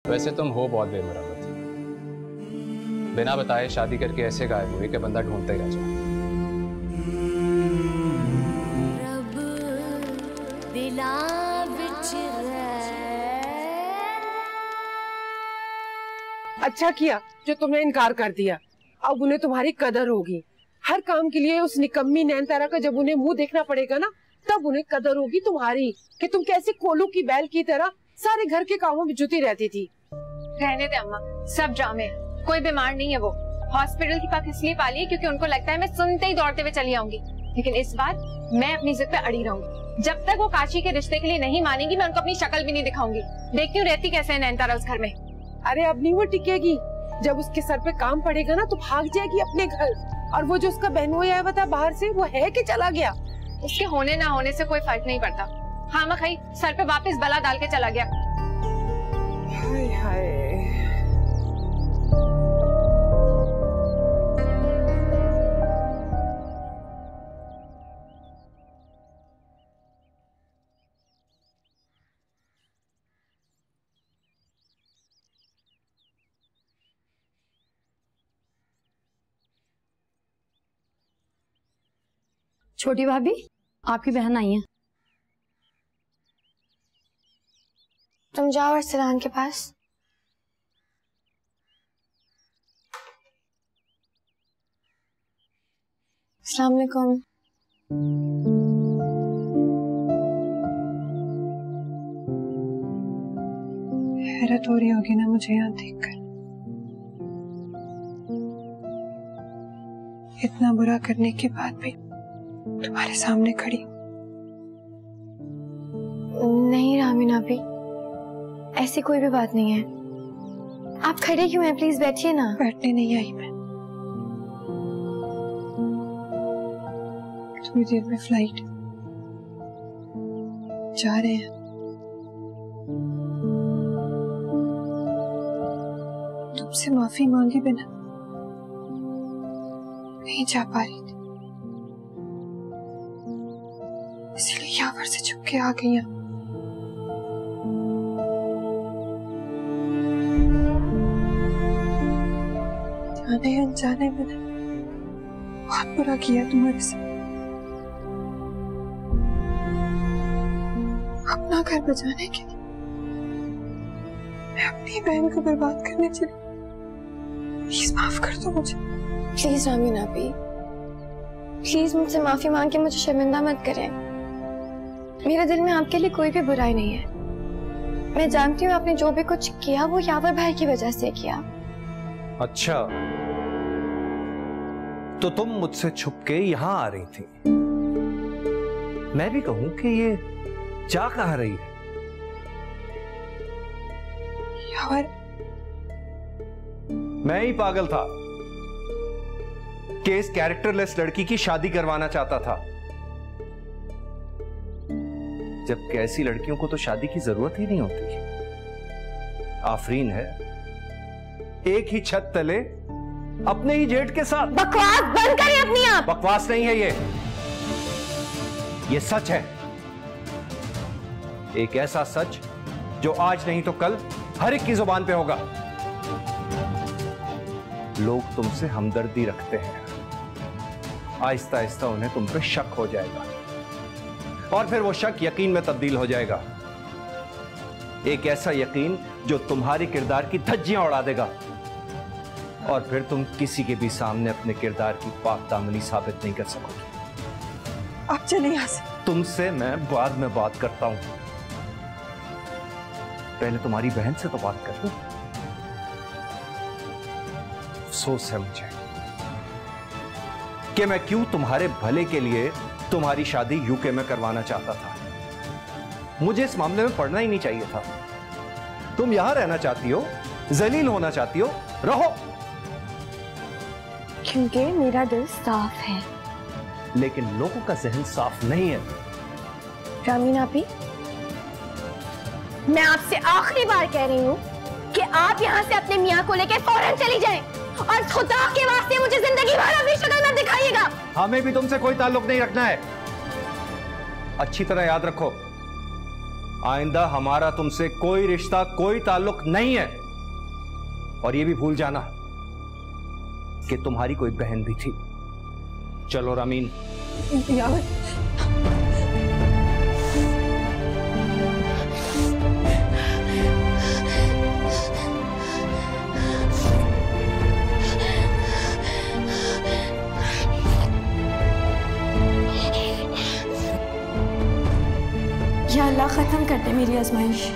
वैसे तुम हो बहुत बेमुरवत, बिना बताए शादी करके ऐसे गायब हुए कि बंदा ढूंढता ही रह जाए। अच्छा किया जो तुमने इनकार कर दिया। अब उन्हें तुम्हारी कदर होगी। हर काम के लिए उस निकम्मी नैनतारा का जब उन्हें मुंह देखना पड़ेगा ना, तब उन्हें कदर होगी तुम्हारी कि तुम कैसे कोलू की बैल की तरह सारे घर के कामों में जुटी रहती थी। रहने दे अम्मा, सब ड्रामे। कोई बीमार नहीं है वो। हॉस्पिटल की पक इसलिए पाली है क्योंकि उनको लगता है मैं सुनते ही दौड़ते हुए चली आऊंगी। लेकिन इस बार मैं अपनी जिद पे अड़ी रहूंगी। जब तक वो काशी के रिश्ते के लिए नहीं मानेगी, मैं उनको अपनी शक्ल भी नहीं दिखाऊंगी। देखती हूँ रहती कैसे है नैनतारा उस घर में। अरे अब नहीं वो टिकेगी। जब उसके सर पे काम पड़ेगा ना तो भाग जाएगी अपने घर। और वो जो उसका बहनोई आया हुआ था बाहर से, वो है कि चला गया? उसके होने ना होने से कोई फर्क नहीं पड़ता। हाँ मखई सर पे वापस बला डाल के चला गया। हाय हाय। छोटी भाभी, आपकी बहन आई है। तुम जाओ अरसलान के पास। अस्सलाम वालेकुम। हैरत हो रही होगी ना मुझे यहाँ देखकर। इतना बुरा करने के बाद भी तुम्हारे सामने खड़ी। नहीं रामीना भी, ऐसी कोई भी बात नहीं है। आप खड़े क्यों हैं? प्लीज बैठिए ना। बैठने नहीं आई मैं। थोड़ी देर में फ्लाइट जा रहे हैं। तुमसे माफी मांगे बिना नहीं जा पा रही थी, इसलिए यहाँ से छुप के आ गई। जाने अनजाने मैंने बहुत बुरा किया तुम्हारे साथ। अपना घर बचाने के लिए मैं अपनी बहन को बर्बाद करने चली। प्लीज माफ कर दो मुझे। प्लीज रामीना भी, प्लीज मुझसे माफी मांग के मुझे शर्मिंदा मत करें। मेरे दिल में आपके लिए कोई भी बुराई नहीं है। मैं जानती हूँ आपने जो भी कुछ किया वो यावर भाई की वजह से किया। अच्छा, तो तुम मुझसे छुप के यहां आ रही थी। मैं भी कहूं कि ये जा कहां रही है? यावर, मैं ही पागल था कि इस कैरेक्टरलेस लड़की की शादी करवाना चाहता था, जबकि ऐसी लड़कियों को तो शादी की जरूरत ही नहीं होती। आफरीन है एक ही छत तले अपने ही जेठ के साथ। बकवास बंद करें अपनी आप। बकवास नहीं है ये सच है। एक ऐसा सच जो आज नहीं तो कल हर एक की जुबान पे होगा। लोग तुमसे हमदर्दी रखते हैं, आहिस्ता आहिस्ता उन्हें तुम पे शक हो जाएगा और फिर वो शक यकीन में तब्दील हो जाएगा। एक ऐसा यकीन जो तुम्हारे किरदार की धज्जियां उड़ा देगा और फिर तुम किसी के भी सामने अपने किरदार की पाक दामनी साबित नहीं कर सकोगे। आप चले यहां से। तुमसे मैं बाद में बात करता हूं, पहले तुम्हारी बहन से तो बात कर लो। अफसोस है मुझे कि मैं क्यों तुम्हारे भले के लिए तुम्हारी शादी यूके में करवाना चाहता था। मुझे इस मामले में पढ़ना ही नहीं चाहिए था। तुम यहां रहना चाहती हो, जलील होना चाहती हो, रहो। क्योंकि मेरा दिल साफ है, लेकिन लोगों का जहन साफ नहीं है। रामीना भी, मैं आपसे आखिरी बार कह रही हूँ कि आप यहाँ से अपने मियाँ को लेकर फौरन चली जाएं और खुदा के वास्ते मुझे जिंदगी भर अपनी शक्ल मत दिखाइएगा। हमें भी तुमसे कोई ताल्लुक नहीं रखना है। अच्छी तरह याद रखो, आइंदा हमारा तुमसे कोई रिश्ता, कोई ताल्लुक नहीं है। और ये भी भूल जाना कि तुम्हारी कोई बहन भी थी। चलो रामीन। यार या अल्लाह खत्म कर दे मेरी आजमाइश।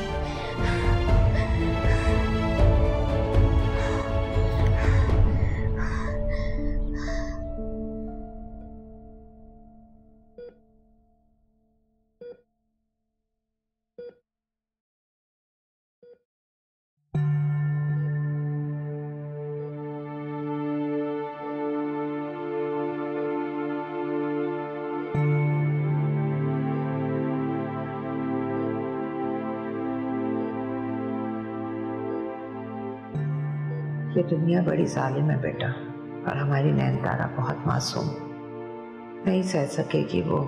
ये दुनिया बड़ी जालिम है बेटा, और हमारी नैनतारा बहुत मासूम। नहीं सह सकेगी वो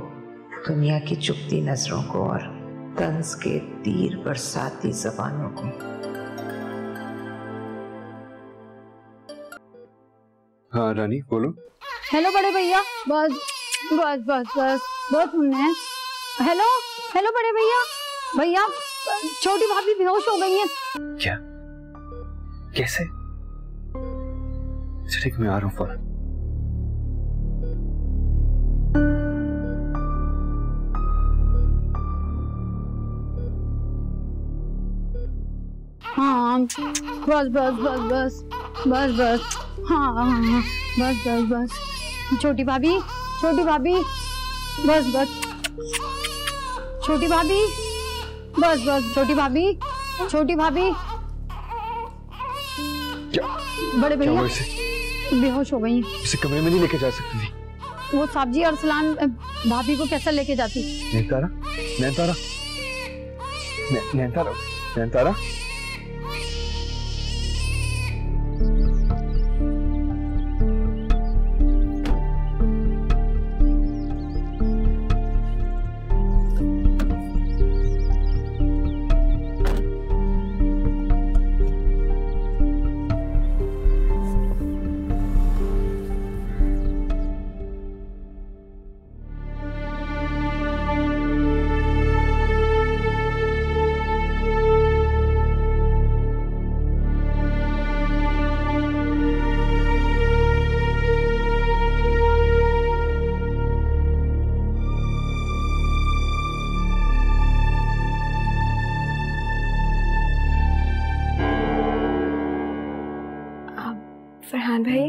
दुनिया की चुपती नजरों को और तंज के तीर बरसाती जबानों को। हाँ रानी बोलो। हेलो बड़े भैया, बस बस बस बस बहुत सुनने। हेलो हेलो बड़े भैया, भैया छोटी भाभी बेहोश हो गई है। क्या? कैसे? ठीक, मैं आ रहा हूँ फौरन। हाँ बस बस बस बस बस बस, हाँ हाँ हाँ बस बस बस। छोटी भाभी बस बस, छोटी भाभी बस बस, छोटी भाभी बड़े भैया बेहोश हो गई। इसे कमरे में नहीं लेके जा सकती थी। वो साहब जी अरसलान भाभी को कैसे लेके जाती? नैनतारा नैनतारा नैनतारा नैनतारा फरहान भाई,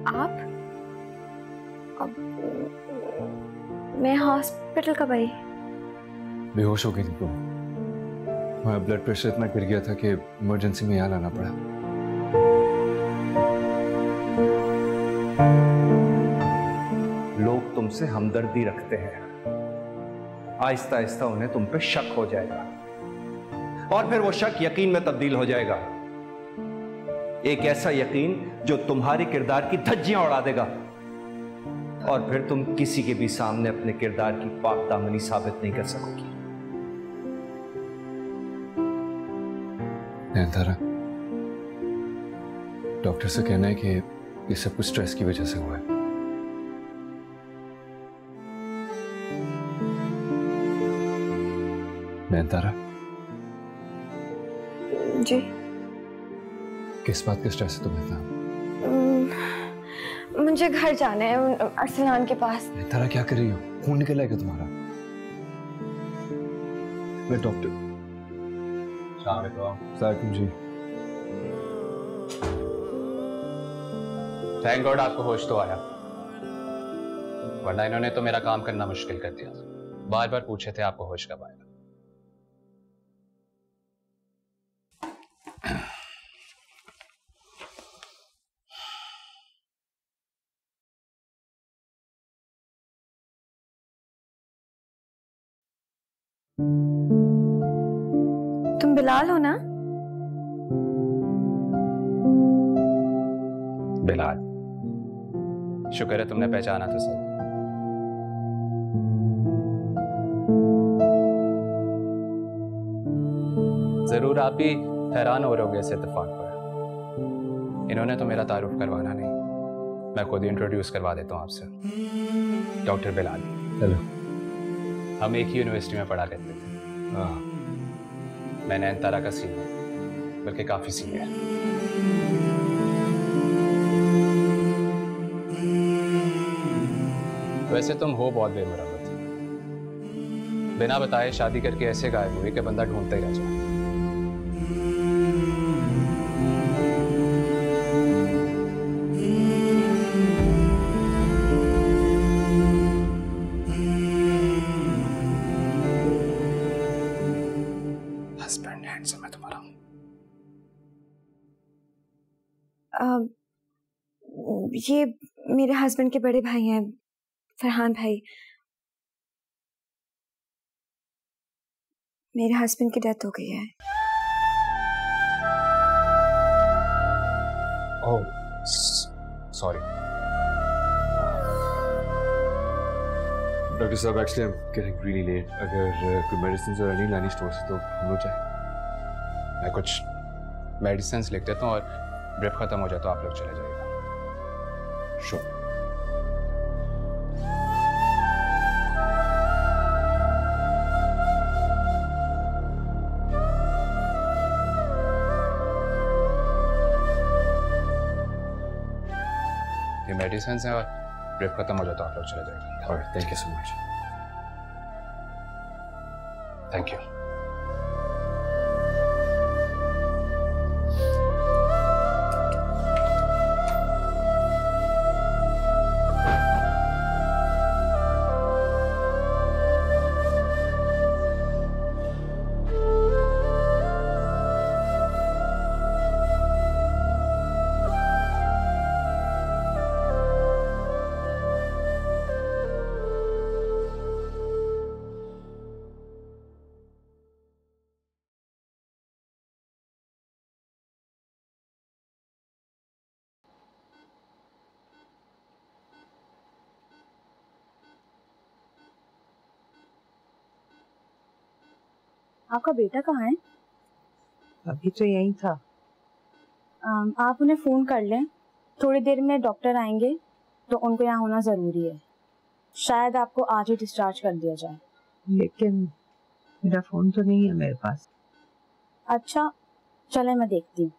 आप? मैं हॉस्पिटल कब आई? बेहोश हो गई थी तुम। तुम्हारा ब्लड प्रेशर इतना गिर गया था कि इमरजेंसी में यहाँ लाना पड़ा। लोग तुमसे हमदर्दी रखते हैं, आहिस्ता आहिस्ता उन्हें तुम पे शक हो जाएगा, और फिर वो शक यकीन में तब्दील हो जाएगा। एक ऐसा यकीन जो तुम्हारे किरदार की धज्जियां उड़ा देगा, और फिर तुम किसी के भी सामने अपने किरदार की पाक दामनी साबित नहीं कर सकोगी। नैनतारा, डॉक्टर से कहना है कि ये सब कुछ स्ट्रेस की वजह से हुआ है। नैनतारा जी? किस बात का स्ट्रेस है तुम्हें इतना? मुझे घर जाना है अरसलान के पास। नैनतारा क्या कर रही हो? खून निकल आएगा तुम्हारा। मैं डॉक्टर। सलाम जी। थैंक गॉड आपको होश तो आया, वरना इन्होंने तो मेरा काम करना मुश्किल कर दिया। बार बार पूछे थे आपको होश कब आएगा। तुम बिलाल हो ना? बिलाल, शुक्र है तुमने पहचाना तो सही। जरूर आप भी हैरान हो रहे होंगे इस इत्तेफाक पर। इन्होंने तो मेरा तारुफ करवाना नहीं, मैं खुद ही इंट्रोड्यूस करवा देता हूँ आपसे। डॉक्टर बिलाल। हेलो। हम एक ही यूनिवर्सिटी में पढ़ा करते थे। हाँ। मैं नैनतारा का सीनियर, बल्कि काफी सीनियर। वैसे तुम हो बहुत बेमुरवत, बिना बताए शादी करके ऐसे गायब हुए कि बंदा ढूंढता ही रह जाए। हस्बैंड हैंडसम है तुम्हारा। ये मेरे हस्बैंड के बड़े भाई हैं, फरहान भाई। मेरे हस्बैंड की डेथ हो गई है। Oh sorry. डॉक्टर साहब, actually I am getting really late. अगर कोई मेडिसिन और नहीं लानी स्टोर से तो हम लोग जाए। मैं कुछ मेडिसिन लिख देता हूँ और ड्रिप खत्म हो जाए तो आप लोग चले जाइएगा। श्योर। ये मेडिसिन है और ड्रिप खत्म हो जाए तो आप लोग चले जाइएगा। Alright, thank you so much. Thank you. आपका बेटा कहाँ है? अभी तो यही था। आप उन्हें फोन कर लें, थोड़ी देर में डॉक्टर आएंगे तो उनको यहाँ होना जरूरी है। शायद आपको आज ही डिस्चार्ज कर दिया जाए। लेकिन मेरा फोन तो नहीं है मेरे पास। अच्छा चले, मैं देखती हूँ।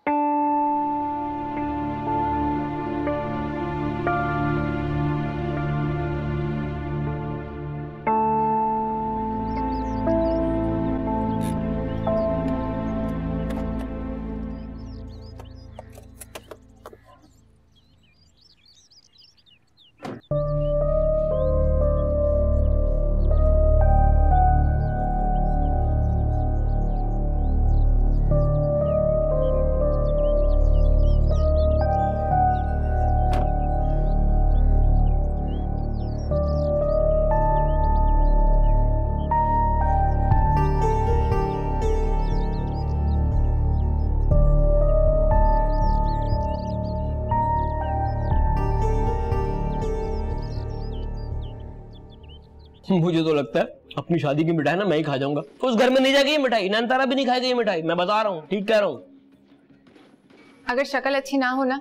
मुझे तो लगता है अपनी शादी की मिठाई ना मैं ही खा जाऊंगा। उस घर में नहीं जाके ये मिठाई, नैनतारा भी नहीं खाएगी ये मिठाई। मैं बता रहा हूँ, ठीक कह रहा हूँ। अगर शक्ल अच्छी ना हो ना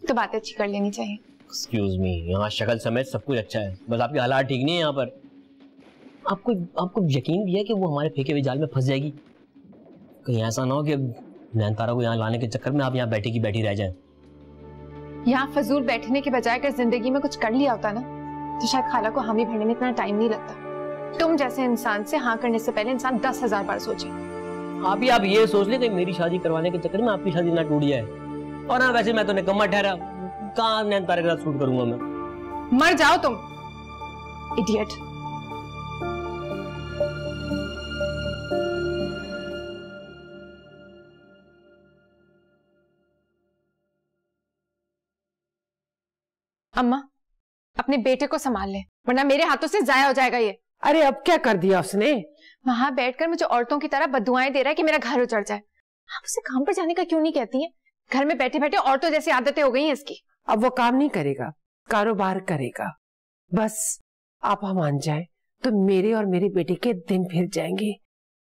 तो बात अच्छी कर लेनी चाहिए। एक्सक्यूज मी, यहाँ शक्ल समेत सब कुछ अच्छा है, बस आपकी हालात ठीक नहीं है यहाँ पर। आपको यकीन भी है कि वो हमारे फेंके हुए जाल में फंस जाएगी? कहीं ऐसा ना हो कि नैनतारा को यहाँ लाने के चक्कर में आप यहाँ बैठी की बैठी रह जाए। यहाँ फजूल बैठने के बजाय अगर जिंदगी में कुछ कर लिया होता ना तो शायद खाला को हामी भरने में इतना टाइम नहीं लगता। तुम जैसे इंसान से हाँ करने से पहले इंसान 10,000 बार सोचे। आप ये सोच ले कि मेरी शादी करवाने के चक्कर में आपकी शादी ना टूट जाए। और हाँ, वैसे मैं तो निकम्मा ठहरा, कहाँ नैनतारा के साथ शूट करूंगा मैं। मर जाओ तुम इडियट। अम्मा अपने बेटे को संभाल ले वरना मेरे हाथों से जाया हो जाएगा ये। अरे अब क्या कर दिया उसने? वहां बैठकर मुझे औरतों की तरह बद्दुआएं दे रहा है कि मेरा घर उजड़ जाए। आप उसे काम पर जाने का क्यों नहीं कहती हैं? घर में बैठे बैठे औरतों जैसी आदतें हो गई हैं इसकी। अब वो काम नहीं करेगा, कारोबार करेगा। बस आप मान जाए तो मेरे और मेरे बेटे के दिन फिर जाएंगे।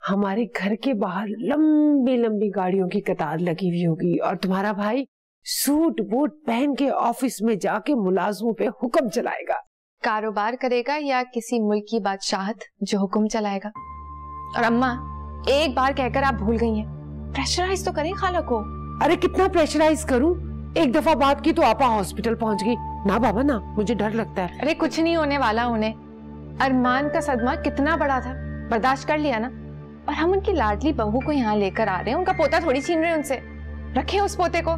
हमारे घर के बाहर लंबी लंबी गाड़ियों की कतार लगी हुई होगी और तुम्हारा भाई सूट बूट पहन के ऑफिस में जाके मुलाजमों पे हुक्म चलाएगा। कारोबार करेगा या किसी मुल्क की बादशाहत जो हुक्म चलाएगा। और अम्मा, एक बार कहकर आप भूल गई हैं, प्रेशराइज तो करें खाला को। अरे कितना प्रेशराइज करूं? एक दफा बात की तो आपा हॉस्पिटल पहुंच गई। ना बाबा ना, मुझे डर लगता है। अरे कुछ नहीं होने वाला उन्हें। अरमान का सदमा कितना बड़ा था, बर्दाश्त कर लिया ना। और हम उनकी लाडली बहू को यहाँ लेकर आ रहे हैं, उनका पोता थोड़ी छीन रहे हैं उनसे। रखे उस पोते को,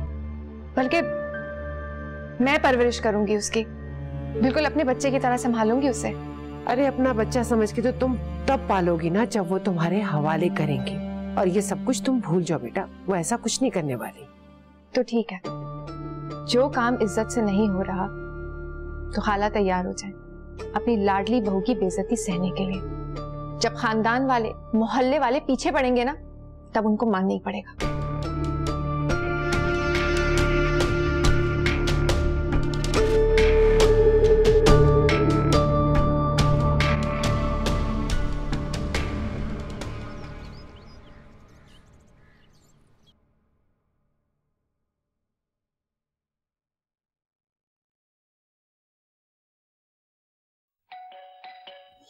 बल्कि मैं परवरिश करूंगी उसकी, बिल्कुल अपने बच्चे की तरह संभालूंगी उसे। अरे अपना बच्चा समझ के तो तुम तब पालोगी ना जब वो तुम्हारे हवाले करेंगी। और ये सब कुछ तुम भूल जाओ बेटा, वो ऐसा कुछ नहीं करने वाली। तो ठीक है, जो काम इज्जत से नहीं हो रहा तो खाला तैयार हो जाए अपनी लाडली बहू की बेइज्जती सहने के लिए। जब खानदान वाले, मोहल्ले वाले पीछे पड़ेंगे ना, तब उनको मानना ही पड़ेगा।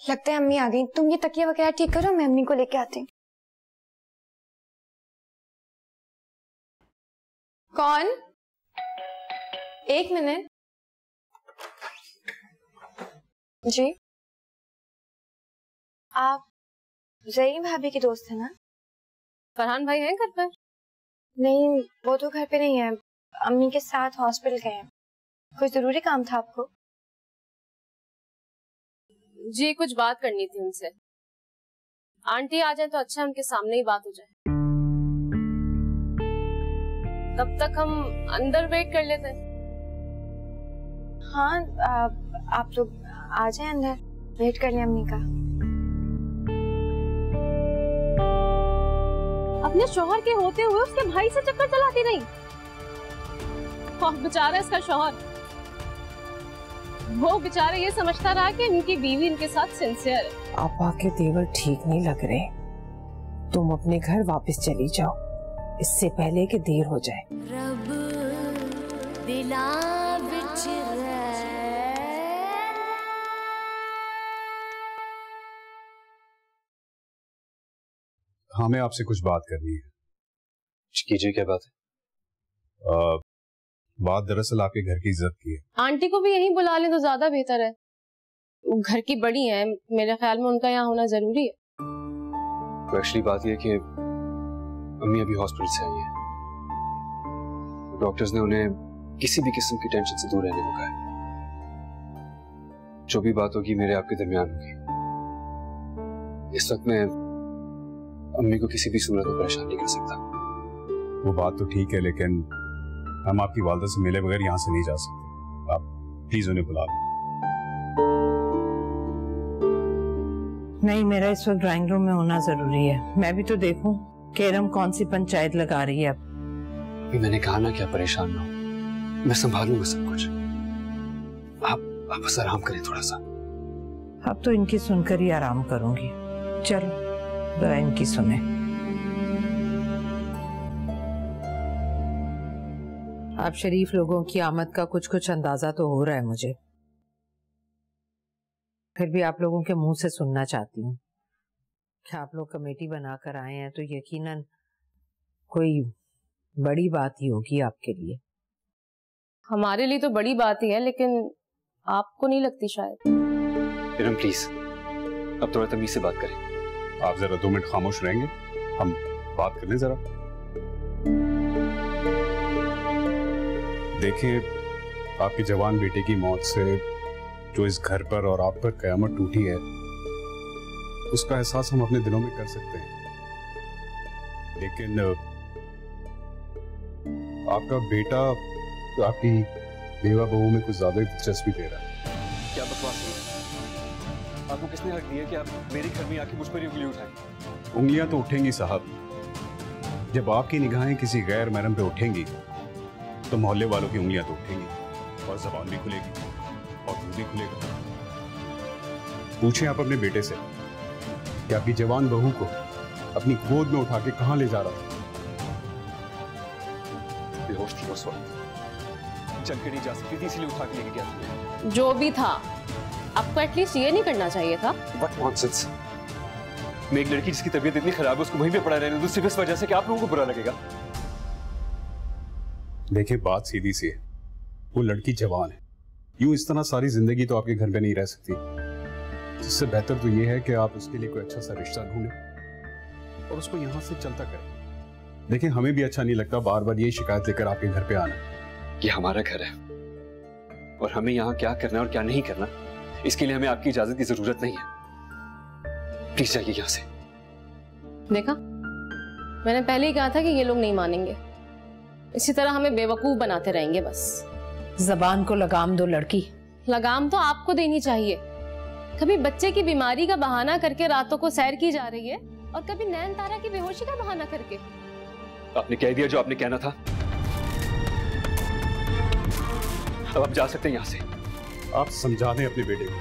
लगता है अम्मी आ गई। तुम ये तकिया वगैरह ठीक करो, मैं अम्मी को लेके आती हूँ। कौन? एक मिनट जी। आप ज़रीन भाभी की दोस्त है ना? फरहान भाई हैं घर पर? नहीं, वो तो घर पे नहीं है, अम्मी के साथ हॉस्पिटल गए हैं। कोई जरूरी काम था आपको? जी कुछ बात करनी थी उनसे। आंटी आ जाए तो अच्छा, उनके सामने ही बात हो जाए। तब तक हम अंदर वेट कर लेते हैं। हाँ, आप लोग आ जाए अंदर, वेट कर लें अम्मी का। अपने शौहर के होते हुए उसके भाई से चक्कर चलाती नहीं। और बेचारा इसका शौहर, वो बेचारा ये समझता रहा कि इनकी बीवी इनके साथ सिंसियर है। आपा के तेवर ठीक नहीं लग रहे, तुम अपने घर वापस चली जाओ, इससे पहले कि देर हो जाए। रब दिला विच हमें आपसे कुछ बात करनी है। कीजिए, क्या बात है? बात दरअसल आपके घर की इज्जत की है। आंटी को भी यहीं बुला लें तो ज्यादा बेहतर है। वो घर की बड़ी है, मेरे ख्याल में उनका यहाँ होना जरूरी है। तो एक्चुअली बात यह है कि अम्मी अभी हॉस्पिटल से आई है। डॉक्टर्स ने उन्हें किसी भी किस्म की टेंशन से दूर रहने को कहा है। जो भी बात होगी मेरे आपके दरमियान होगी। इस वक्त मैं अम्मी को किसी भी सूरत में परेशान नहीं कर सकता। वो बात तो ठीक है, लेकिन हम आपकी वालदा से मिले बगैर यहाँ से नहीं जा सकते। आप प्लीज उन्हें बुला लें। नहीं, मेरा इस वक्त ड्राइंग रूम में होना जरूरी है। मैं भी तो देखूं केरम कौन सी पंचायत लगा रही है। अब मैंने कहा ना कि आप परेशान ना हो, मैं संभालूंगा सब कुछ। आप बस आराम करें थोड़ा सा। अब तो इनकी सुनकर ही आराम करूंगी। चलो जरा इनकी सुने। आप शरीफ लोगों की आमद का कुछ कुछ अंदाजा तो हो रहा है मुझे, फिर भी आप लोगों के मुंह से सुनना चाहती हूँ कि आप लोग कमेटी बनाकर आए हैं तो यकीनन कोई बड़ी बात ही होगी आपके लिए। हमारे लिए तो बड़ी बात ही है, लेकिन आपको नहीं लगती शायद। इरम प्लीज, अब थोड़ा तमीज से बात करें। आप जरा 2 मिनट खामोश रहेंगे, हम बात कर लें जरा। देखिए, आपकी जवान बेटे की मौत से जो इस घर पर और आप पर कयामत टूटी है, उसका एहसास हम अपने दिलों में कर सकते हैं। लेकिन आपका बेटा आपकी बेवा बहू में कुछ ज्यादा दिलचस्पी ले रहा है। क्या बकवास है? आपको किसने हक दिया कि आप मेरे घर में आके मुझ पर उंगली उठाएं? उंगलियां तो उठेंगी साहब। जब आपकी निगाहें किसी गैर महरम पे उठेंगी तो मोहल्ले वालों की उंगलियां तो उठेंगी और जबान भी खुलेगी और मुंह भी खुलेगा। पूछें आप अपने बेटे से कि आपकी जवान बहू को अपनी गोद में उठा के कहां ले जा रहा था? बेहोश थी उस वक्त, चल के नहीं जा सकती थी, इसलिए उठा के लेके गया था। जो भी था, आपको एटलीस्ट ये नहीं करना चाहिए था। What nonsense! मैं एक लड़की जिसकी तबीयत इतनी खराब है उसको वहीं पे पड़ा रहने दूं सिर्फ इस वजह से कि आप लोगों को बुरा लगेगा। देखिए बात सीधी सी है, वो लड़की जवान है, यूं इस तरह सारी जिंदगी तो आपके घर पे नहीं रह सकती। इससे बेहतर तो ये है कि आप उसके लिए कोई अच्छा सा रिश्ता ढूंढें और उसको यहां से चलता करें। देखिए हमें भी अच्छा नहीं लगता बार बार ये शिकायत लेकर आपके घर पे आना। ये हमारा घर है और हमें यहाँ क्या करना है और क्या नहीं करना इसके लिए हमें आपकी इजाजत की जरूरत नहीं है। प्लीज जाइए यहाँ से। देखा, मैंने पहले ही कहा था कि ये लोग नहीं मानेंगे, इसी तरह हमें बेवकूफ बनाते रहेंगे बस। जबान को लगाम दो लड़की। लगाम तो आपको देनी चाहिए। कभी बच्चे की बीमारी का बहाना करके रातों को सैर की जा रही है और कभी नैन तारा की बेहोशी का बहाना करके। आपने कह दिया जो आपने कहना था, अब आप जा सकते हैं यहाँ से। आप समझा दें अपने बेटे को,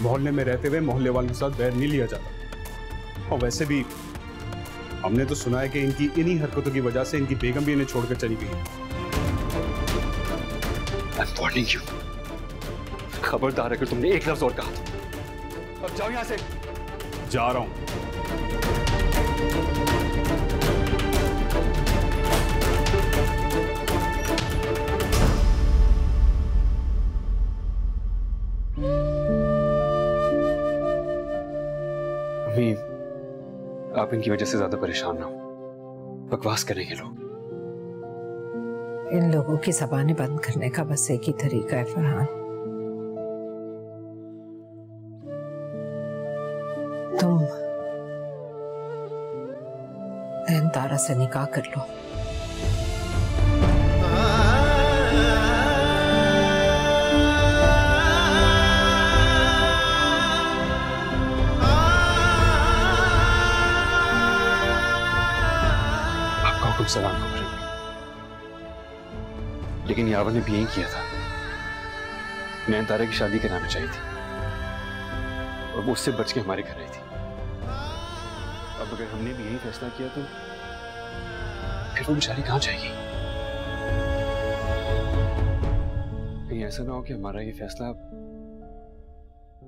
मोहल्ले में रहते हुए मोहल्ले वालों के साथ बैर नहीं लिया जाता। और वैसे भी हमने तो सुना है कि इनकी इन्हीं हरकतों की वजह से इनकी बेगम भी इन्हें छोड़कर चली गई है। I'm warning you, खबरदार अगर तुमने एक लफ्ज और कहा तो। अब जाओ यहाँ से। जा रहा हूं। अम्मी, आप इनकी वजह से ज्यादा परेशान ना हो, बकवास करेंगे लोग। इन लोगों की ज़बानें बंद करने का बस एक ही तरीका है फरहान, तुम नैन तारा से निकाह कर लो। सलाम खबर, लेकिन यावर ने भी यही किया था। नैन तारा की शादी कराना चाहिए थी और वो उससे बच के हमारे घर आई थी। अब अगर हमने भी यही फैसला किया तो फिर वो बेचारी कहां जाएगी? कहीं ऐसा ना हो कि हमारा ये फैसला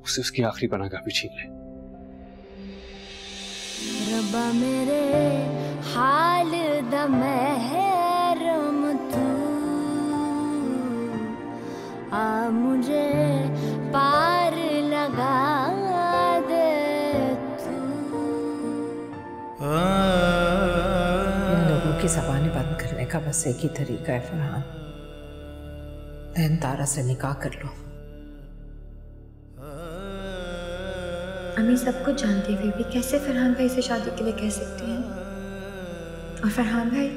उससे उसकी आखिरी पनाहगाह भी छीन ले। रब्बा मेरे हाल दा महरम तू, आ मुझे पार लगा दे तू। इन लोगों की ज़बानें बंद करने का बस एक ही तरीका है फरहान, नैन तारा से निकाह कर लो। अम्मी सब कुछ जानते हुए भी कैसे फरहान भाई से शादी के लिए कह सकती हैं? और फरहान भाई,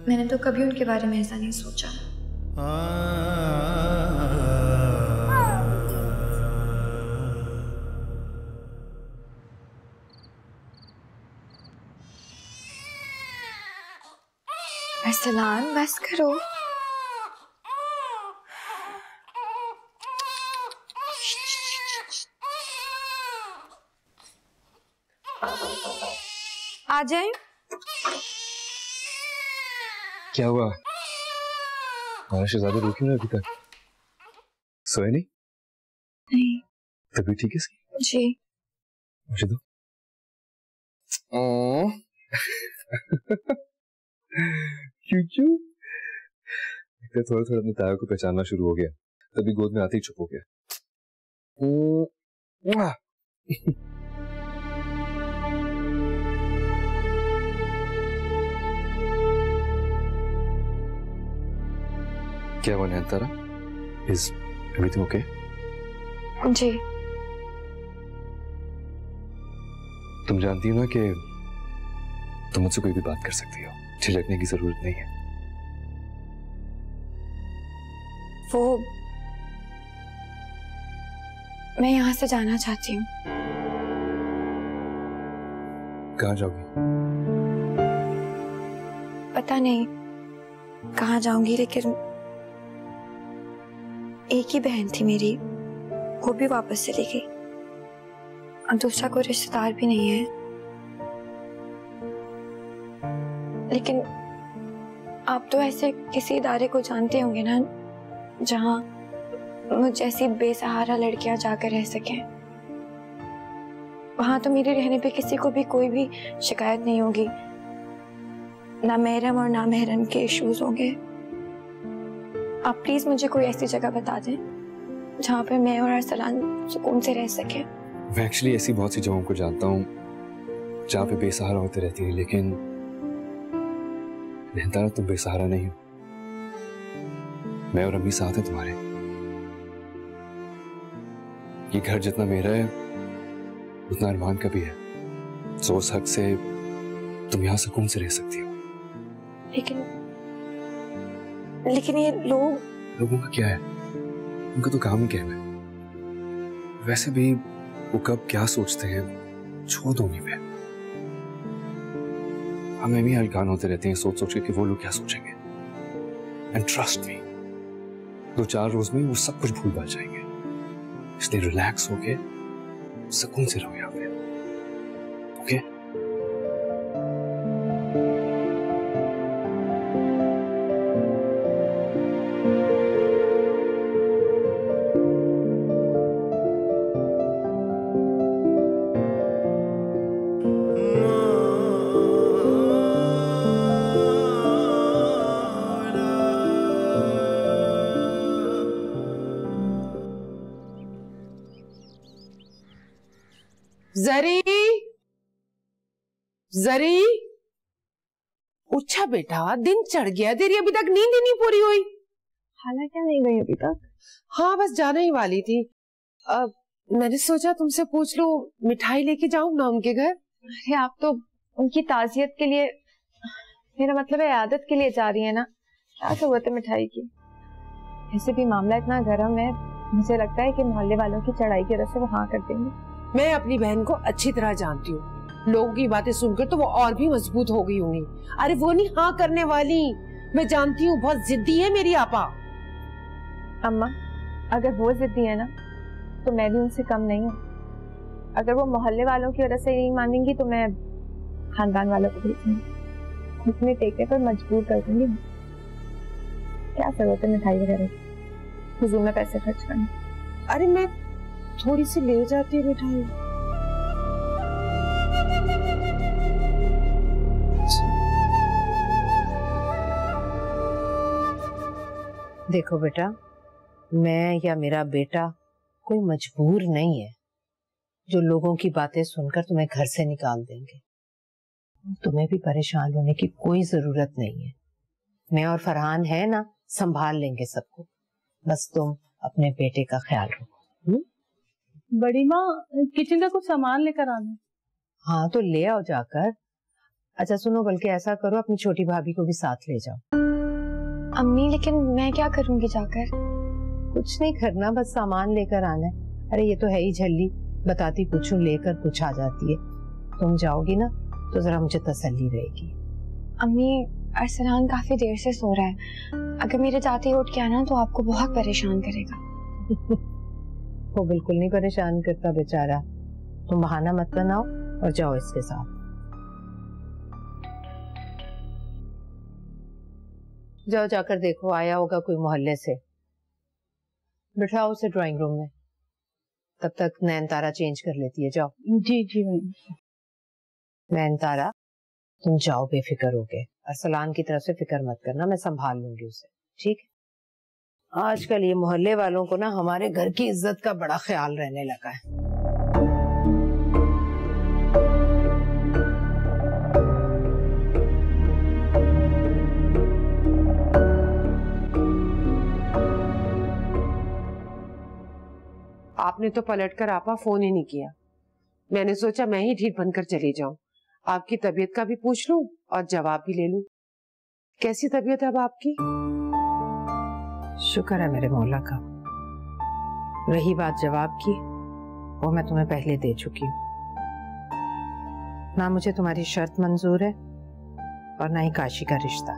मैंने तो कभी उनके बारे में ऐसा नहीं सोचा। अर्सलान बस करो। आ जाए। क्या हुआ? हमारा शहजादा रुकी ना अभी तक? सोए नहीं? नहीं। तबीयत ठीक है इसकी? जी। मुझे दो। चूचू। थोड़ा थोड़ा अपने ताया को पहचानना शुरू हो गया, तभी गोद में आते ही चुप हो गया। क्या हुआ नैन तारा? Is everything okay? जी। तुम जानती हो ना कि तुम मुझसे कोई भी बात कर सकती हो, झिझकने की जरूरत नहीं है। वो मैं यहाँ से जाना चाहती हूँ। कहाँ जाओगी? पता नहीं कहाँ जाऊंगी, लेकिन एक ही बहन थी मेरी, वो भी वापस चली गई और दूसरा कोई रिश्तेदार भी नहीं है। लेकिन आप तो ऐसे किसी इदारे को जानते होंगे ना जहाँ मुझ जैसी बेसहारा लड़कियां जाकर रह सकें। वहां तो मेरे रहने पे किसी को भी कोई भी शिकायत नहीं होगी, ना महरम और ना महरम के इश्यूज होंगे। आप प्लीज मुझे कोई ऐसी जगह बता दें जहाँ पे मैं और अरसलान सुकून से रह सके। मैं एक्चुअली ऐसी बहुत सी जगहों को जानता हूँ जहाँ पे बेसहारा होते रहती है, लेकिन नैनतारा तुम बेसहारा नहीं हो। मैं और अम्मी साथ हैं तुम्हारे। ये घर जितना मेरा है उतना अरमान का भी है, तो उस हक से तुम यहाँ सुकून से रह सकती हो। लेकिन ये लोगों का क्या है, उनका तो काम ही कहना है। वैसे भी वो कब क्या सोचते हैं छोड़ दो उन्हीं पे। हमें भी हलकान होते रहते हैं सोच सोच के कि वो लोग क्या सोचेंगे। एंड ट्रस्ट मी, 2-4 रोज में वो सब कुछ भूल जाएंगे। इसलिए रिलैक्स होके सुकून से रहो यहाँ पे, ओके? जरी उठा बेटा, दिन चढ़ गया, तेरी अभी तक नींद ही नहीं पूरी हुई। खाना क्या नहीं गई अभी तक? हाँ बस जाने ही वाली थी। अब मैंने सोचा तुमसे पूछ लो, मिठाई लेके जाऊं ना उनके घर। अरे आप तो उनकी ताजियत के लिए, मेरा मतलब है आदत के लिए जा रही है ना, क्या जरूरत है मिठाई की? ऐसे भी मामला इतना गर्म है, मुझे लगता है कि मोहल्ले वालों की चढ़ाई की वजह से वो हाँ कर देंगे। मैं अपनी बहन को अच्छी तरह जानती हूँ, लोगों की बातें सुनकर तो वो और भी मजबूत हो गई होंगी। अरे वो नहीं हाँ करने वाली, मैं जानती हूँ, बहुत जिद्दी है मेरी आपा। अम्मा अगर वो जिद्दी है ना तो मैं भी उनसे कम नहीं हूँ। अगर वो मोहल्ले वालों की वजह से नहीं मानेंगी तो मैं खानदान वालों को भेजूंगी, घुटने टेकने पर मजबूर कर दूंगी। क्या जरूरत है मिठाई वगैरह की, फिजूल में पैसे खर्च करने। अरे मैं थोड़ी सी ले जाती हूँ मिठाई। देखो बेटा, मैं या मेरा बेटा कोई मजबूर नहीं है जो लोगों की बातें सुनकर तुम्हें घर से निकाल देंगे। तुम्हें भी परेशान होने की कोई जरूरत नहीं है। मैं और फरहान है ना, संभाल लेंगे सबको। बस तुम अपने बेटे का ख्याल रखो। बड़ी माँ, किचन का कुछ सामान लेकर आना है। हाँ तो ले आओ जाकर। अच्छा सुनो, बल्कि ऐसा करो, अपनी छोटी भाभी को भी साथ ले जाओ। अम्मी लेकिन मैं क्या करूंगी जाकर? कुछ नहीं करना, बस सामान लेकर आना है। अरे ये तो है ही झल्ली, बताती कुछ हूँ लेकर कुछ आ जाती है। तुम जाओगी ना तो जरा मुझे तसल्ली रहेगी। अम्मी अरसलान काफी देर से सो रहा है, अगर मेरे जाते ही उठ के आना तो आपको बहुत परेशान करेगा। वो बिल्कुल नहीं परेशान करता बेचारा, तुम बहाना मत बनाओ और जाओ इसके साथ। जाओ जाकर देखो आया होगा कोई मोहल्ले से, बिठाओ उसे ड्राइंग रूम में। तब तक नैनतारा चेंज कर लेती है। जाओ। जी जी नैनतारा तुम जाओ बेफिक्र होके, अरसलान की तरफ से फिक्र मत करना, मैं संभाल लूंगी उसे, ठीक है? आजकल ये मोहल्ले वालों को ना हमारे घर की इज्जत का बड़ा ख्याल रहने लगा है। आपने तो पलटकर आपा फोन ही नहीं किया। मैंने सोचा मैं ही ठीक बनकर चली जाऊं, आपकी तबीयत का भी पूछ लूं और जवाब भी ले लूं। कैसी तबीयत है अब आपकी? शुक्र है मेरे मौला का। रही बात जवाब की, वो मैं तुम्हें पहले दे चुकी हूँ। ना मुझे तुम्हारी शर्त मंजूर है और ना ही काशी का रिश्ता।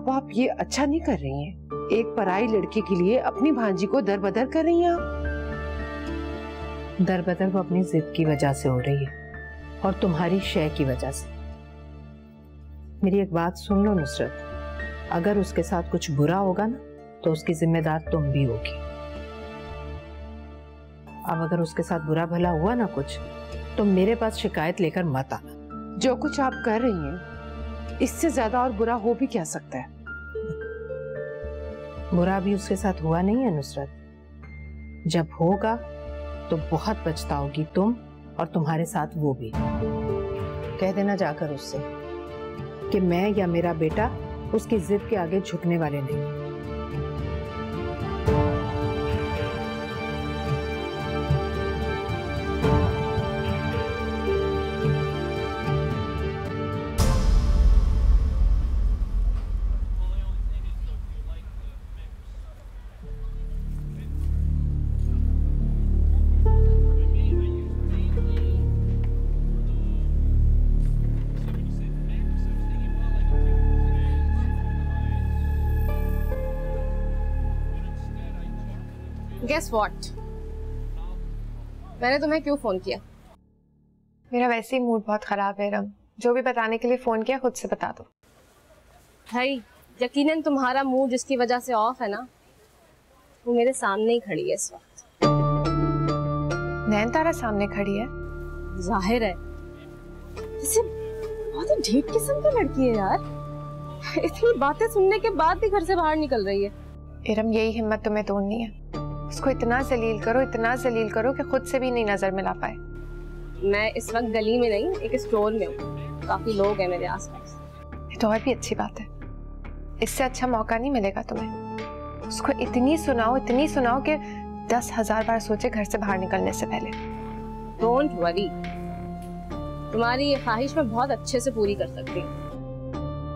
आप ये अच्छा नहीं कर रही हैं। एक पराई लड़की के लिए अपनी भांजी को दरबदर कर रही हैं आप। दरबदर वो अपनी जिद की वजह से हो रही है और तुम्हारी शय की वजह से। मेरी एक बात सुन लो नुसरत, अगर उसके साथ कुछ बुरा होगा ना तो उसकी जिम्मेदार तुम भी होगी। अब अगर उसके साथ बुरा भला हुआ ना कुछ तो मेरे पास शिकायत लेकर मत आना। जो कुछ आप कर रही हैं इससे ज्यादा और बुरा हो भी क्या सकता है? बुरा भी उसके साथ हुआ नहीं है नुसरत, जब होगा तो बहुत पछताओगी तुम और तुम्हारे साथ वो भी। कह देना जाकर उससे कि मैं या मेरा बेटा उसकी जिद के आगे झुकने वाले नहीं। Guess what? मैंने तुम्हें क्यों फोन किया? मेरा वैसे ही मूड बहुत खराब है रम, जो भी बताने के लिए फोन किया खुद से बता दो। भाई यकीनन तुम्हारा मूड जिसकी वजह से ऑफ है ना, वो मेरे सामने ही खड़ी है इस वक्त। नैनतारा सामने खड़ी है? जाहिर है, जैसे बहुत ही ढीठ किस्म की लड़की है यार। इतनी बातें सुनने के बाद भी घर से बाहर निकल रही है। इरम यही हिम्मत तुम्हें तोड़नी है, उसको इतना जलील करो कि खुद से भी नहीं नजर मिला पाए। मैं इस वक्त गली में नहीं, एक स्टोर में हूँ, काफी लोग हैं मेरे आसपास। ये तो और भी अच्छी बात है, इससे अच्छा मौका नहीं मिलेगा तुम्हें। उसको इतनी सुनाओ कि 10,000 बार सोचे घर से बाहर निकलने से पहले। डोंट वरी, तुम्हारी ये ख्वाहिश मैं बहुत अच्छे से पूरी कर सकती हूँ।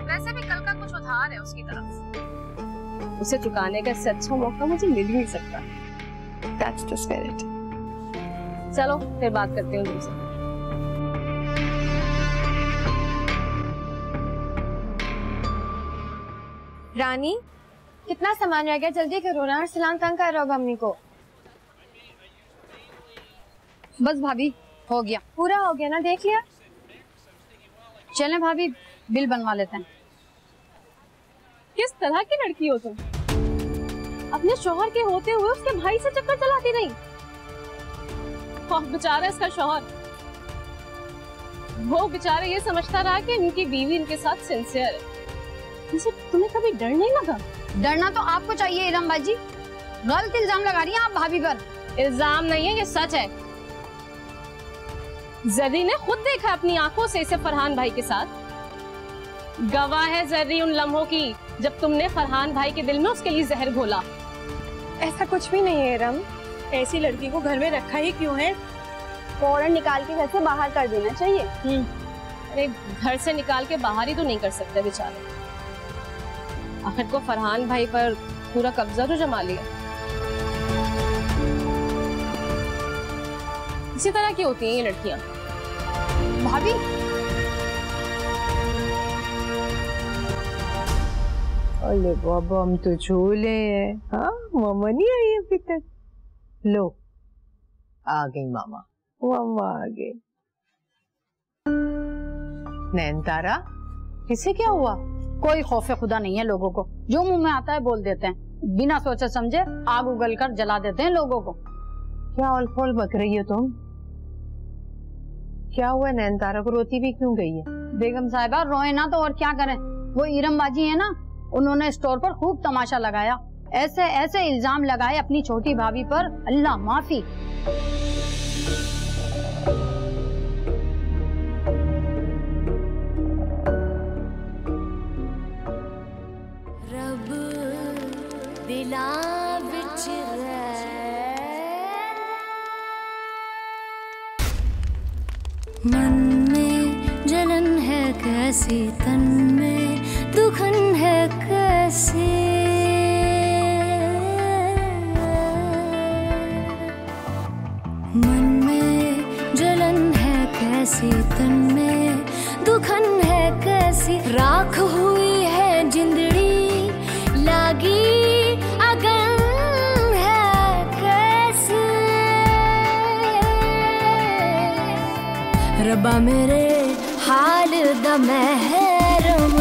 वैसे भी कल का कुछ उधार है उसकी तरफ, उसे चुकाने का इससे अच्छा मौका मुझे मिल ही नहीं सकता। That's the spirit. चलो फिर बात करती हूँ तुमसे। रानी, कितना सामान रह गया, जल्दी करो ना, सलाम तंग कर रहा होगा अम्मी को। बस भाभी, हो गया, पूरा हो गया ना, देख लिया। चलें भाभी, बिल बनवा लेते हैं। किस तरह की लड़की हो तुम? अपने शौहर के होते हुए उसके भाई से चक्कर चलाती नहीं। और बेचारा इसका शौहर, वो बेचारा ये समझता रहा कि इनकी बीवी इनके साथ सिंसियर है। इसे तुम्हें कभी डर नहीं लगा? डरना तो आपको चाहिए इरम बाजी, गलत इल्जाम लगा रही हैं आप भाभी पर। इल्जाम नहीं है, ये सच है। जर्री ने खुद देखा अपनी आंखों से इसे फरहान भाई के साथ। गवाह है जर्री उन लम्हों की जब तुमने फरहान भाई के दिल में उसके लिए जहर घोला। ऐसा कुछ भी नहीं है रम। ऐसी लड़की को घर में रखा ही क्यों है? फौरन निकाल के घर से बाहर कर देना चाहिए। अरे घर से निकाल के बाहर ही तो नहीं कर सकते बेचारे, आखिर को फरहान भाई पर पूरा कब्जा तो जमा लिया। इसी तरह की होती हैं ये लड़कियां। भाभी, अरे बाबा, हम तो झूले हैं। हाँ, मामा नहीं आई अभी तक। लो, आ गई मामा आ गई। नैनतारा, इसे क्या हुआ? कोई खौफ खुदा नहीं है लोगों को, जो मुंह में आता है बोल देते हैं, बिना सोचे समझे आग उगल कर जला देते हैं लोगों को। क्या औल-फौल बक रही हो तुम? क्या हुआ नैनतारा को, रोती भी क्यों गई है? बेगम साहिबा रोए ना तो और क्या करें, वो इरम बाजी है ना, उन्होंने स्टोर पर खूब तमाशा लगाया, ऐसे ऐसे इल्जाम लगाए अपनी छोटी भाभी पर, अल्लाह माफी। रब दिला विच मन में जलन है कैसी, तन में दुखन है कैसी, मन में जलन है कैसी, तन में दुखन है कैसी, राख हुई है जिंदड़ी लागी अगन है कैसी, रब्बा मेरे हाल दा महरम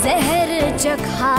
जहर चखा